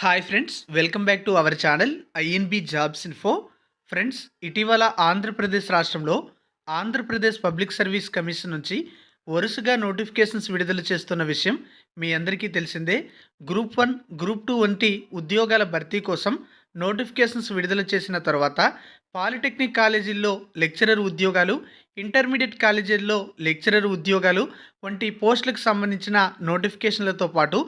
Hi friends, welcome back to our channel INB jobs info. Friends, ఇటీవల ఆంధ్రప్రదేశ్ రాష్ట్రంలో Andhra Pradesh public service commission నుంచి వరుసగా notifications విడుదల చేస్తున్న విషయం మీ అందరికీ తెలిసిందే. గ్రూప్ 1, గ్రూప్ 2 వంటి ఉద్యోగాల భర్తీ కోసం నోటిఫికేషన్స్ విడుదల చేసిన తర్వాత పాలిటెక్నిక్ కాలేజీల్లో లెక్చరర్ ఉద్యోగాలు, ఇంటర్మీడియట్ కాలేజీల్లో లెక్చరర్ ఉద్యోగాలు వంటి పోస్టులకు సంబంధించిన నోటిఫికేషన్లతో పాటు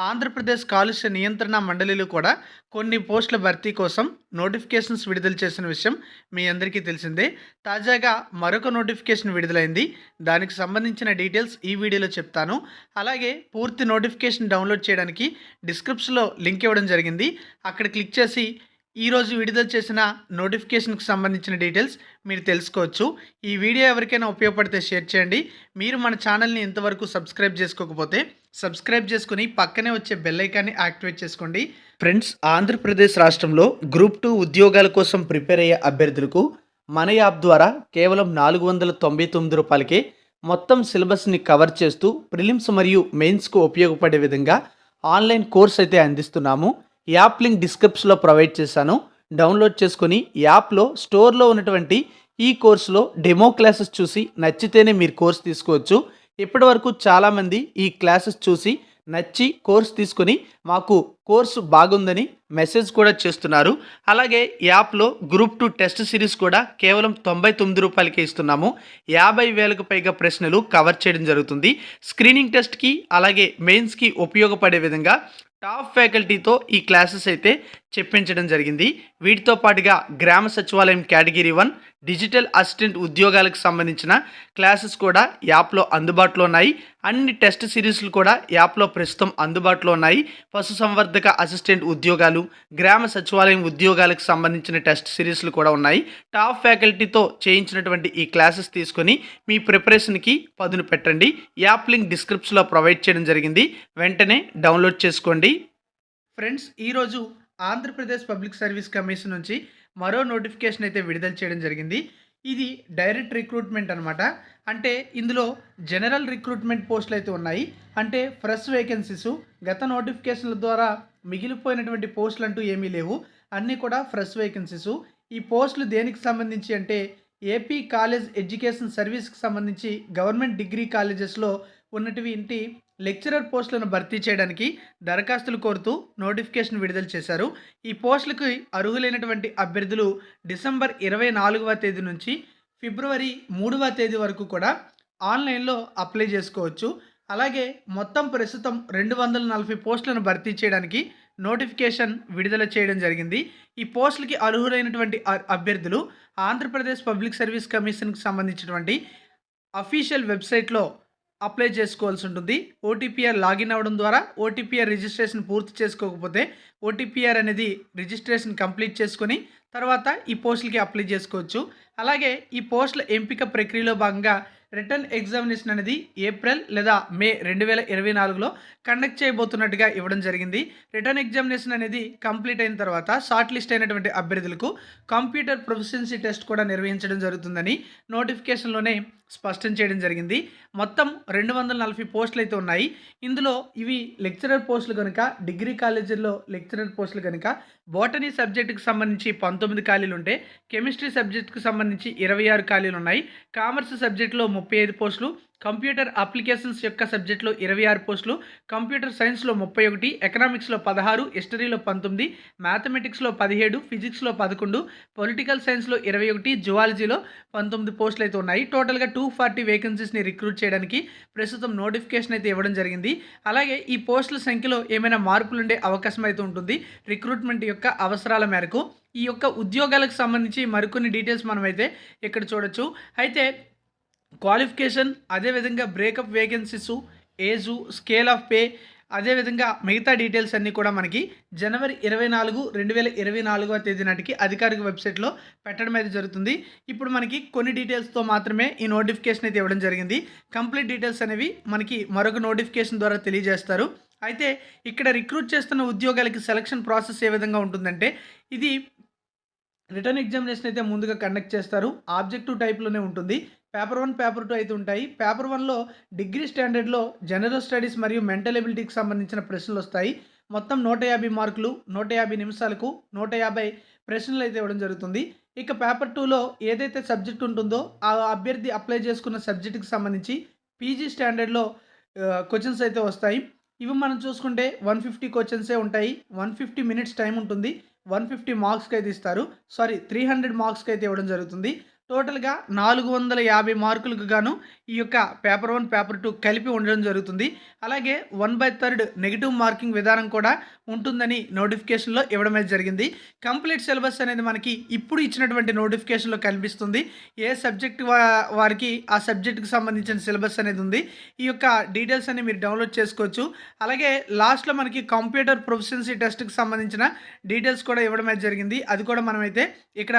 ఆంధ్రప్రదేశ్ కాలుష్య నియంత్రణ మండలిలో కూడా కొన్ని పోస్టుల భర్తీ కోసం నోటిఫికేషన్స్ విడుదల చేసిన విషయం మీ అందరికీ తెలిసిందే. తాజాగా మరొక నోటిఫికేషన్ విడుదలైంది. దానికి సంబంధించిన డీటెయిల్స్ ఈ వీడియోలో చెప్తాను. అలాగే పూర్తి నోటిఫికేషన్ డౌన్లోడ్ చేయడానికి డిస్క్రిప్షన్లో లింక్ ఇవ్వడం జరిగింది. అక్కడ క్లిక్ చేసి ఈరోజు విడుదల చేసిన నోటిఫికేషన్కి సంబంధించిన డీటెయిల్స్ మీరు తెలుసుకోవచ్చు. ఈ వీడియో ఎవరికైనా ఉపయోగపడితే షేర్ చేయండి. మీరు మన ఛానల్ని ఇంతవరకు సబ్స్క్రైబ్ చేసుకోకపోతే సబ్స్క్రైబ్ చేసుకుని పక్కనే వచ్చే బెల్ ఐకాన్ని యాక్టివేట్ చేసుకోండి. ఫ్రెండ్స్, ఆంధ్రప్రదేశ్ రాష్ట్రంలో గ్రూప్ 2 ఉద్యోగాల కోసం ప్రిపేర్ అయ్యే అభ్యర్థులకు మన యాప్ ద్వారా కేవలం ₹499కే మొత్తం సిలబస్ని కవర్ చేస్తూ ప్రిలిమ్స్ మరియు మెయిన్స్కు ఉపయోగపడే విధంగా ఆన్లైన్ కోర్స్ అయితే అందిస్తున్నాము. యాప్ లింక్ డిస్క్రిప్షన్లో ప్రొవైడ్ చేశాను. డౌన్లోడ్ చేసుకొని యాప్లో స్టోర్లో ఉన్నటువంటి ఈ కోర్సులో డెమో క్లాసెస్ చూసి నచ్చితేనే మీరు కోర్స్ తీసుకోవచ్చు. ఇప్పటి వరకు చాలామంది ఈ క్లాసెస్ చూసి నచ్చి కోర్స్ తీసుకొని మాకు కోర్సు బాగుందని మెసేజ్ కూడా చేస్తున్నారు. అలాగే యాప్లో గ్రూప్ 2 టెస్ట్ సిరీస్ కూడా కేవలం ₹99కే ఇస్తున్నాము. 50,000కు పైగా ప్రశ్నలు కవర్ చేయడం జరుగుతుంది. స్క్రీనింగ్ టెస్ట్కి అలాగే మెయిన్స్కి ఉపయోగపడే విధంగా టాప్ ఫ్యాకల్టీతో ఈ క్లాసెస్ అయితే చెప్పించడం జరిగింది. వీటితో పాటుగా గ్రామ సచివాలయం కేటగిరీ 1 డిజిటల్ అసిస్టెంట్ ఉద్యోగాలకు సంబంధించిన క్లాసెస్ కూడా యాప్లో అందుబాటులో ఉన్నాయి. అన్ని టెస్ట్ సిరీస్లు కూడా యాప్లో ప్రస్తుతం అందుబాటులో ఉన్నాయి. పశుసంవర్ధక అసిస్టెంట్ ఉద్యోగాలు, గ్రామ సచివాలయం ఉద్యోగాలకు సంబంధించిన టెస్ట్ సిరీస్లు కూడా ఉన్నాయి. టాప్ ఫ్యాకల్టీతో చేయించినటువంటి ఈ క్లాసెస్ తీసుకొని మీ ప్రిపరేషన్కి పదును పెట్టండి. యాప్ లింక్ డిస్క్రిప్షన్లో ప్రొవైడ్ చేయడం జరిగింది. వెంటనే డౌన్లోడ్ చేసుకోండి. ఫ్రెండ్స్, ఈరోజు ఆంధ్రప్రదేశ్ పబ్లిక్ సర్వీస్ కమిషన్ నుంచి మరో నోటిఫికేషన్ అయితే విడుదల చేయడం జరిగింది. ఇది డైరెక్ట్ రిక్రూట్మెంట్ అనమాట. అంటే ఇందులో జనరల్ రిక్రూట్మెంట్ పోస్టులు అయితే ఉన్నాయి. అంటే ఫ్రెష్ వేకెన్సీస్, గత నోటిఫికేషన్ల ద్వారా మిగిలిపోయినటువంటి పోస్టులు అంటూ ఏమీ లేవు. అన్నీ కూడా ఫ్రెష్ వేకెన్సీస్. ఈ పోస్టులు దేనికి సంబంధించి అంటే ఏపీ కాలేజ్ ఎడ్యుకేషన్ సర్వీస్కి సంబంధించి గవర్నమెంట్ డిగ్రీ కాలేజెస్లో ఉన్నటువంటి లెక్చరర్ పోస్టులను భర్తీ చేయడానికి దరఖాస్తులు కోరుతూ నోటిఫికేషన్ విడుదల చేశారు. ఈ పోస్టులకు అర్హులైనటువంటి అభ్యర్థులు డిసెంబర్ 24వ తేదీ నుంచి ఫిబ్రవరి 3వ తేదీ వరకు కూడా ఆన్లైన్లో అప్లై చేసుకోవచ్చు. అలాగే మొత్తం ప్రస్తుతం 240 పోస్టులను భర్తీ చేయడానికి నోటిఫికేషన్ విడుదల చేయడం జరిగింది. ఈ పోస్టులకి అర్హులైనటువంటి అభ్యర్థులు ఆంధ్రప్రదేశ్ పబ్లిక్ సర్వీస్ కమిషన్కి సంబంధించినటువంటి అఫీషియల్ వెబ్సైట్లో అప్లై చేసుకోవాల్సి ఉంటుంది. ఓటీపీఆర్ లాగిన్ అవ్వడం ద్వారా ఓటీపీఆర్ రిజిస్ట్రేషన్ పూర్తి చేసుకోకపోతే ఓటీపీఆర్ అనేది రిజిస్ట్రేషన్ కంప్లీట్ చేసుకొని తర్వాత ఈ పోస్టులకి అప్లై చేసుకోవచ్చు. అలాగే ఈ పోస్టుల ఎంపిక ప్రక్రియలో భాగంగా రిటర్న్ ఎగ్జామినేషన్ అనేది ఏప్రిల్ లేదా మే 2024లో కండక్ట్ చేయబోతున్నట్టుగా ఇవ్వడం జరిగింది. రిటర్న్ ఎగ్జామినేషన్ అనేది కంప్లీట్ అయిన తర్వాత షార్ట్ లిస్ట్ అయినటువంటి అభ్యర్థులకు కంప్యూటర్ ప్రొఫిషియన్సీ టెస్ట్ కూడా నిర్వహించడం జరుగుతుందని నోటిఫికేషన్లోనే స్పష్టం చేయడం జరిగింది. మొత్తం 240 పోస్టులు అయితే ఉన్నాయి. ఇందులో ఇవి లెక్చరర్ పోస్టులు కనుక, డిగ్రీ కాలేజీల్లో లెక్చరర్ పోస్టులు కనుక బోటనీ సబ్జెక్టుకు సంబంధించి 19 ఖాళీలు ఉంటే, కెమిస్ట్రీ సబ్జెక్టుకు సంబంధించి 26 ఖాళీలు ఉన్నాయి. కామర్స్ సబ్జెక్టులో 35 పోస్టులు, కంప్యూటర్ అప్లికేషన్స్ యొక్క సబ్జెక్టులో 26 పోస్టులు, కంప్యూటర్ సైన్స్లో 31, ఎకనామిక్స్లో 16, హిస్టరీలో 19, మ్యాథమెటిక్స్లో 17, ఫిజిక్స్లో 11, పొలిటికల్ సైన్స్లో 21, జువాలజీలో 19 పోస్టులు అయితే ఉన్నాయి. టోటల్గా 240 వేకెన్సీస్ని రిక్రూట్ చేయడానికి ప్రస్తుతం నోటిఫికేషన్ అయితే ఇవ్వడం జరిగింది. అలాగే ఈ పోస్టుల సంఖ్యలో ఏమైనా మార్పులు ఉండే అవకాశం అయితే ఉంటుంది రిక్రూట్మెంట్ యొక్క అవసరాల మేరకు. ఈ యొక్క ఉద్యోగాలకు సంబంధించి మరికొన్ని డీటెయిల్స్ మనమైతే ఇక్కడ చూడొచ్చు. అయితే క్వాలిఫికేషన్, అదేవిధంగా breakup vacancies, age, scale of pay, అదేవిధంగా మిగతా డీటెయిల్స్ అన్నీ కూడా మనకి జనవరి 24, 2024వ తేదీ నాటికి అధికారిక వెబ్సైట్లో పెట్టడం అయితే జరుగుతుంది. ఇప్పుడు మనకి కొన్ని డీటెయిల్స్తో మాత్రమే ఈ నోటిఫికేషన్ అయితే ఇవ్వడం జరిగింది. కంప్లీట్ డీటెయిల్స్ అనేవి మనకి మరొక నోటిఫికేషన్ ద్వారా తెలియజేస్తారు. అయితే ఇక్కడ రిక్రూట్ చేస్తున్న ఉద్యోగాలకి సెలక్షన్ ప్రాసెస్ ఏ విధంగా ఉంటుందంటే, ఇది రిటర్న్ ఎగ్జామినేషన్ అయితే ముందుగా కండక్ట్ చేస్తారు. ఆబ్జెక్టివ్ టైప్లోనే ఉంటుంది. పేపర్ 1, పేపర్ 2 అయితే ఉంటాయి. పేపర్ 1లో డిగ్రీ స్టాండర్డ్లో జనరల్ స్టడీస్ మరియు మెంటల్ ఎబిలిటీకి సంబంధించిన ప్రశ్నలు వస్తాయి. మొత్తం 150 మార్కులు 150 నిమిషాలకు 150 ప్రశ్నలు అయితే ఇవ్వడం జరుగుతుంది. ఇక పేపర్ 2లో ఏదైతే సబ్జెక్ట్ ఉంటుందో ఆ అభ్యర్థి అప్లై చేసుకున్న సబ్జెక్ట్‌కి సంబంధించి పీజీ స్టాండర్డ్‌లో క్వెషన్స్ అయితే వస్తాయి. ఇవి మనం చూసుకుంటే 150 క్వెషన్సే ఉంటాయి. 150 మినిట్స్ టైం ఉంటుంది. 150 మార్క్స్‌కి అయితే ఇస్తారు. 300 మార్క్స్‌కి అయితే ఇవ్వడం జరుగుతుంది. టోటల్‌గా 450 మార్కులకు గాను ఈ యొక్క పేపర్ 1, పేపర్ 2 కలిపి ఉండడం జరుగుతుంది. అలాగే 1/3 నెగెటివ్ మార్కింగ్ విధానం కూడా ఉంటుందని నోటిఫికేషన్‌లో ఇవ్వడమే జరిగింది. కంప్లీట్ సిలబస్ అనేది మనకి ఇప్పుడు ఇచ్చినటువంటి నోటిఫికేషన్‌లో కనిపిస్తుంది. ఏ సబ్జెక్ట్ వారికి ఆ సబ్జెక్ట్‌కి సంబంధించిన సిలబస్ అనేది ఉంది. ఈ యొక్క డీటెయిల్స్ అన్ని మీరు డౌన్లోడ్ చేసుకోవచ్చు. అలాగే లాస్ట్‌లో మనకి కంప్యూటర్ ప్రొఫిషియన్సీ టెస్ట్‌కి సంబంధించిన డీటెయిల్స్ కూడా ఇవ్వడమే జరిగింది. అది కూడా మనమైతే ఇక్కడ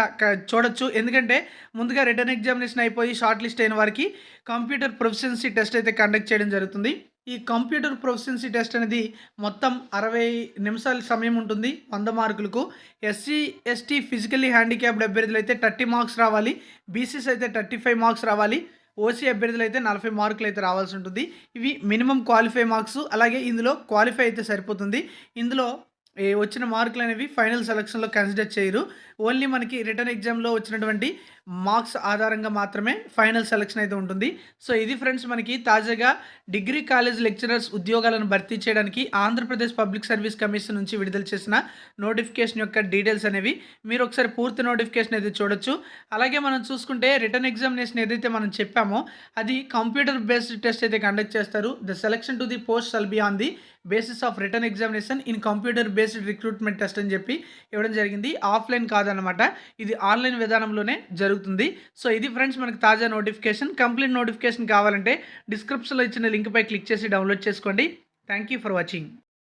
చూడొచ్చు. ఎందుకంటే ముందుగా రిటన్ ఎగ్జామినేషన్ అయిపోయి షార్ట్ లిస్ట్ అయిన వారికి కంప్యూటర్ ప్రొఫిషియన్సీ టెస్ట్ అయితే కండక్ట్ చేయడం జరుగుతుంది. ఈ కంప్యూటర్ ప్రొఫిషియన్సీ టెస్ట్ అనేది మొత్తం 60 నిమిషాల సమయం ఉంటుంది. 100 మార్కులకు. ఎస్సీ, ఎస్టీ, ఫిజికల్లీ హ్యాండిక్యాప్డ్ అభ్యర్థులు అయితే 30 మార్క్స్ రావాలి. బీసీస్ అయితే 35 మార్క్స్ రావాలి. ఓసీ అభ్యర్థులు అయితే 40 మార్కులు అయితే రావాల్సి ఉంటుంది. ఇవి మినిమం క్వాలిఫై మార్క్స్. అలాగే ఇందులో క్వాలిఫై అయితే సరిపోతుంది. ఇందులో వచ్చిన మార్కులు అనేవి ఫైనల్ సెలక్షన్‌లో కన్సిడర్ చేయరు. ఓన్లీ మనకి రిటన్ ఎగ్జామ్‌లో వచ్చినటువంటి మార్క్స్ ఆధారంగా మాత్రమే ఫైనల్ సెలక్షన్ అయితే ఉంటుంది. సో ఇది ఫ్రెండ్స్ మనకి తాజాగా డిగ్రీ కాలేజ్ లెక్చరర్స్ ఉద్యోగాలను భర్తీ చేయడానికి ఆంధ్రప్రదేశ్ పబ్లిక్ సర్వీస్ కమిషన్ నుంచి విడుదల చేసిన నోటిఫికేషన్ యొక్క డీటెయిల్స్ అనేవి. మీరు ఒకసారి పూర్తి నోటిఫికేషన్ అయితే చూడొచ్చు. అలాగే మనం చూసుకుంటే రిటన్ ఎగ్జామినేషన్ ఏదైతే మనం చెప్పామో అది కంప్యూటర్ బేస్డ్ టెస్ట్ అయితే కండక్ట్ చేస్తారు. The selection to the post shall be on the basis of written examination in computer based recruitment test అని చెప్పి ఇవ్వడం జరిగింది. ఆఫ్లైన్ కాదనమాట. ఇది ఆన్లైన్ విధానంలోనే జరుగుతుంది. సో ఇది ఫ్రెండ్స్ మనకి తాజా నోటిఫికేషన్. కంప్లీట్ నోటిఫికేషన్ కావాలంటే డిస్క్రిప్షన్‌లో ఇచ్చిన లింక్పై క్లిక్ చేసి డౌన్లోడ్ చేసుకోండి. Thank you for watching.